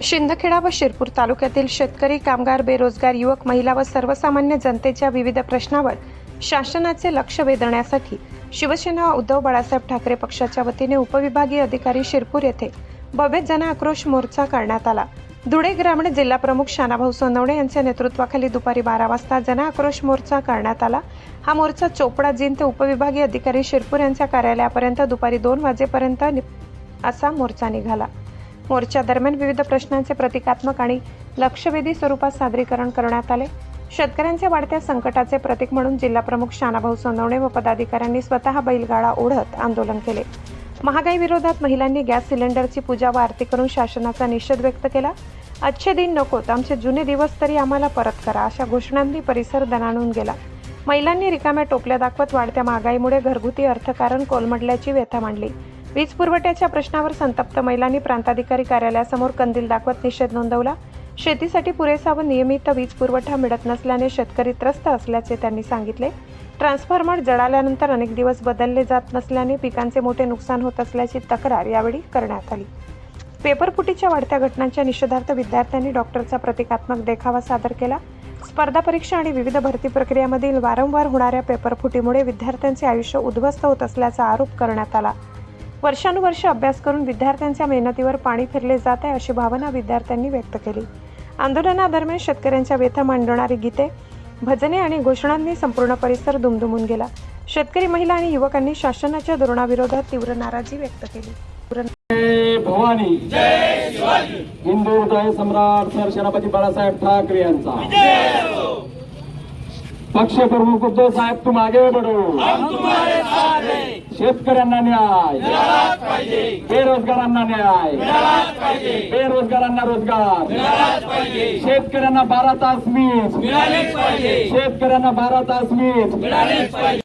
शिंदखेडा व शिरपूर तालुक्यातील शेतकरी, कामगार, बेरोजगार युवक, महिला व सर्वसामान्य जनतेच्या विविध प्रश्नावर शासनाचे लक्ष वेधण्यासाठी शिवसेना उद्धव बाळासाहेब ठाकरे पक्षाच्या वतीने उपविभागीय अधिकारी शिरपूर येथे भव्य जन आक्रोश मोर्चा करण्यात आला। धुळे ग्रामीण जिल्हा प्रमुख शानाभाऊ सोनवणे यांच्या नेतृत्वाखाली दुपारी 12 वाजता जन आक्रोश मोर्चा करण्यात आला। हा मोर्चा चोपडा जीन ते उपविभागीय अधिकारी शिरपूर यांच्या कार्यालयापर्यंत दुपारी 2 वाजेपर्यंत असा मोर्चा निघाला। मोर्चा दरम्यान विविध प्रश्नांचे प्रतिकात्मक आणि लक्षवेधी स्वरूपात सादरीकरण करण्यात आले। शेतकऱ्यांच्या वाढत्या संकटाचे प्रतीक म्हणून जिल्हा प्रमुख शानाभाऊ सोनवणे व पदाधिकाऱ्यांनी स्वतः बैलगाडा ओढत आंदोलन केले। महागाई विरोधात महिलांनी गॅस सिलेंडरची पूजा व आरती करून शासनाचा निषेध व्यक्त केला। अच्छे दिन नकोत, आमचे जुने दिवस तरी आम्हाला परत करा, अशा घोषणांनी परिसर दणाणून गेला। महिलांनी रिकाम्या टोपल्या दाखवत वाढत्या महागाईमुळे घरगुती अर्थकारण कोलमडल्याची व्यथा मांडली। वीज पुरवठ्याच्या प्रश्नावर संतप्त महिलांनी प्रांताधिकारी कार्यालयासमोर कंदील दाखवत निषेध नोंदवला। शेतीसाठी पुरेसा व नियमित वीज पुरवठा मिळत नसल्याने शेतकरी त्रस्त असल्याचे त्यांनी सांगितले। ट्रान्सफॉर्मर जळाल्यानंतर अनेक दिवस बदलले जात नसल्याने पिकांचे मोठे नुकसान होत असल्याची तक्रार यावेळी करण्यात आली। पेपरफुटीच्या वाढत्या घटनांच्या निषेधार्थ विद्यार्थ्यांनी डॉक्टरचा प्रतिकात्मक देखावा सादर केला। स्पर्धा परीक्षा आणि विविध भरती प्रक्रियेमधील वारंवार होणाऱ्या पेपरफुटीमुळे विद्यार्थ्यांचे आयुष्य उद्ध्वस्त होत असल्याचा आरोप करण्यात आला। वर्षानुवर्ष अभ्यास करून विद्यार्थ्यांच्या मेहनतीवर पाणी फिरले जात आहे अशी भावना विद्यार्थ्यांनी व्यक्त केली। आंदोलनादरम्यान शेतकऱ्यांच्या व्यथा मांडणारी गीते, भजने आणि घोषणांनी संपूर्ण परिसर दुमदुमून गेला। शेतकरी, महिला आणि युवकांनी शासनाच्या धोरणाविरोधात तीव्र नाराजी व्यक्त केली। भवानी जय शिवाजी, हिंदू हृदय सम्राट सर सेनापती बाळासाहेब ठाकरे यांचा पक्ष प्रमुख उद्धव साहेब, तुम आगे बढ़ो, हम तुम्हारे साथ हैं। शेतकऱ्यांना न्याय मिळालाच पाहिजे, बेरोजगारांना न्याय मिळालाच पाहिजे, बेरोजगारांना रोजगार मिळालाच पाहिजे, शेतकऱ्यांना 12 तास वीज मिळालीच पाहिजे, शेतकऱ्यांना 12 तास वीज मिळालीच पाहिजे।